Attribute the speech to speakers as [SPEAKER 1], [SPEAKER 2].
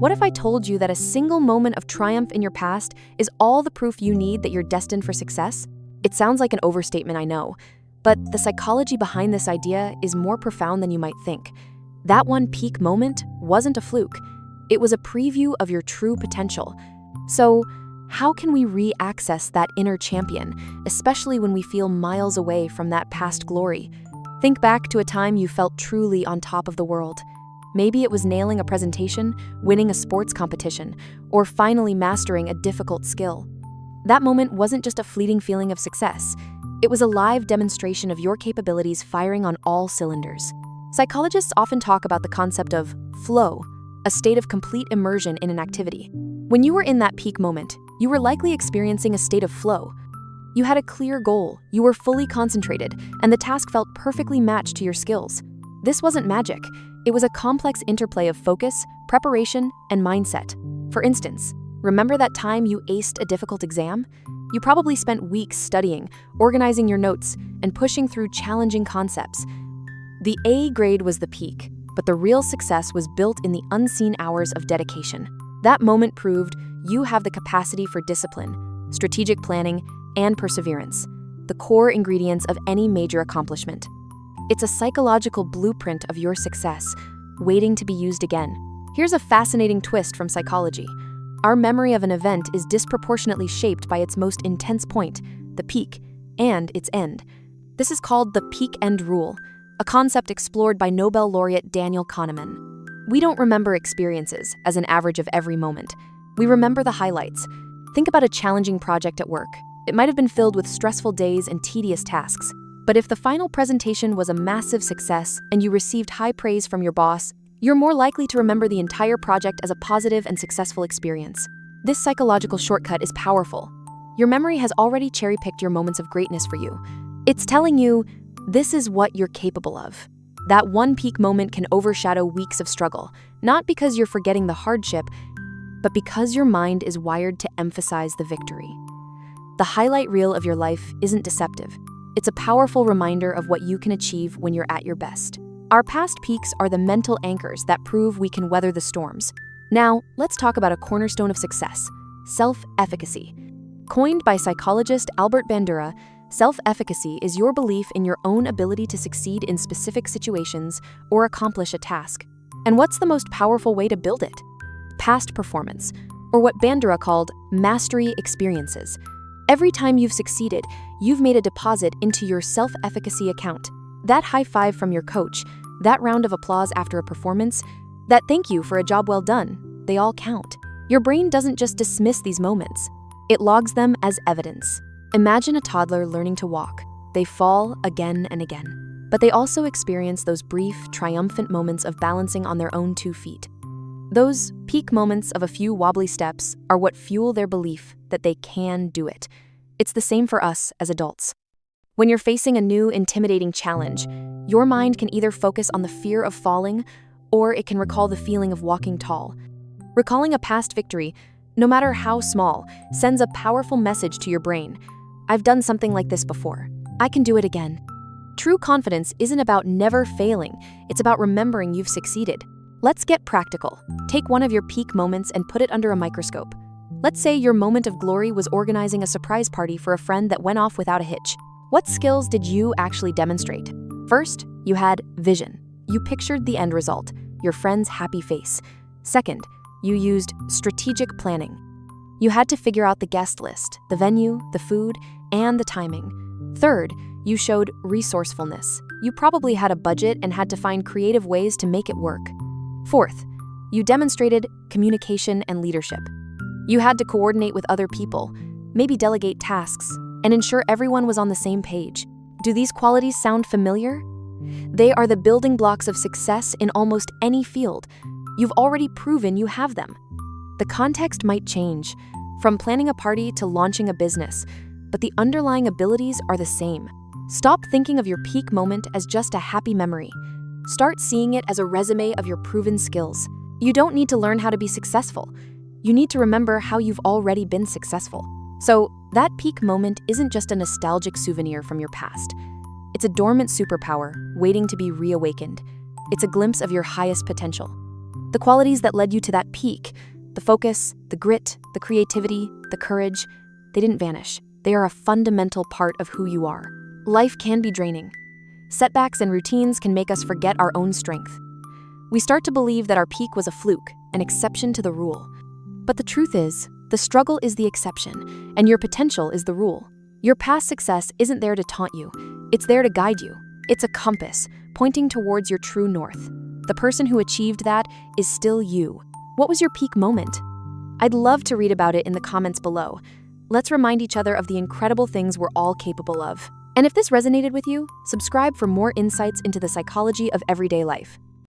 [SPEAKER 1] What if I told you that a single moment of triumph in your past is all the proof you need that you're destined for success? It sounds like an overstatement, I know, but the psychology behind this idea is more profound than you might think. That one peak moment wasn't a fluke. It was a preview of your true potential. So, how can we re-access that inner champion, especially when we feel miles away from that past glory? Think back to a time you felt truly on top of the world. Maybe it was nailing a presentation, winning a sports competition, or finally mastering a difficult skill. That moment wasn't just a fleeting feeling of success. It was a live demonstration of your capabilities firing on all cylinders. Psychologists often talk about the concept of flow, a state of complete immersion in an activity. When you were in that peak moment, you were likely experiencing a state of flow. You had a clear goal, you were fully concentrated, and the task felt perfectly matched to your skills. This wasn't magic. It was a complex interplay of focus, preparation, and mindset. For instance, remember that time you aced a difficult exam? You probably spent weeks studying, organizing your notes, and pushing through challenging concepts. The A grade was the peak, but the real success was built in the unseen hours of dedication. That moment proved you have the capacity for discipline, strategic planning, and perseverance, the core ingredients of any major accomplishment. It's a psychological blueprint of your success, waiting to be used again. Here's a fascinating twist from psychology. Our memory of an event is disproportionately shaped by its most intense point, the peak, and its end. This is called the peak end rule, a concept explored by Nobel laureate Daniel Kahneman. We don't remember experiences as an average of every moment. We remember the highlights. Think about a challenging project at work. It might have been filled with stressful days and tedious tasks. But if the final presentation was a massive success and you received high praise from your boss, you're more likely to remember the entire project as a positive and successful experience. This psychological shortcut is powerful. Your memory has already cherry-picked your moments of greatness for you. It's telling you, this is what you're capable of. That one peak moment can overshadow weeks of struggle, not because you're forgetting the hardship, but because your mind is wired to emphasize the victory. The highlight reel of your life isn't deceptive. It's a powerful reminder of what you can achieve when you're at your best. Our past peaks are the mental anchors that prove we can weather the storms. Now, let's talk about a cornerstone of success, self-efficacy. Coined by psychologist Albert Bandura, self-efficacy is your belief in your own ability to succeed in specific situations or accomplish a task. And what's the most powerful way to build it? Past performance, or what Bandura called mastery experiences. Every time you've succeeded, you've made a deposit into your self-efficacy account. That high five from your coach, that round of applause after a performance, that thank you for a job well done, they all count. Your brain doesn't just dismiss these moments. It logs them as evidence. Imagine a toddler learning to walk. They fall again and again, but they also experience those brief, triumphant moments of balancing on their own 2 feet. Those peak moments of a few wobbly steps are what fuel their belief that they can do it. It's the same for us as adults. When you're facing a new, intimidating challenge, your mind can either focus on the fear of falling, or it can recall the feeling of walking tall. Recalling a past victory, no matter how small, sends a powerful message to your brain. I've done something like this before. I can do it again. True confidence isn't about never failing. It's about remembering you've succeeded. Let's get practical. Take one of your peak moments and put it under a microscope. Let's say your moment of glory was organizing a surprise party for a friend that went off without a hitch. What skills did you actually demonstrate? First, you had vision. You pictured the end result, your friend's happy face. Second, you used strategic planning. You had to figure out the guest list, the venue, the food, and the timing. Third, you showed resourcefulness. You probably had a budget and had to find creative ways to make it work. Fourth, you demonstrated communication and leadership. You had to coordinate with other people, maybe delegate tasks, and ensure everyone was on the same page. Do these qualities sound familiar? They are the building blocks of success in almost any field. You've already proven you have them. The context might change, from planning a party to launching a business, but the underlying abilities are the same. Stop thinking of your peak moment as just a happy memory. Start seeing it as a resume of your proven skills. You don't need to learn how to be successful. You need to remember how you've already been successful. So, that peak moment isn't just a nostalgic souvenir from your past. It's a dormant superpower waiting to be reawakened. It's a glimpse of your highest potential. The qualities that led you to that peak, the focus, the grit, the creativity, the courage, they didn't vanish. They are a fundamental part of who you are. Life can be draining. Setbacks and routines can make us forget our own strength. We start to believe that our peak was a fluke, an exception to the rule. But the truth is, the struggle is the exception, and your potential is the rule. Your past success isn't there to taunt you, it's there to guide you. It's a compass, pointing towards your true north. The person who achieved that is still you. What was your peak moment? I'd love to read about it in the comments below. Let's remind each other of the incredible things we're all capable of. And if this resonated with you, subscribe for more insights into the psychology of everyday life.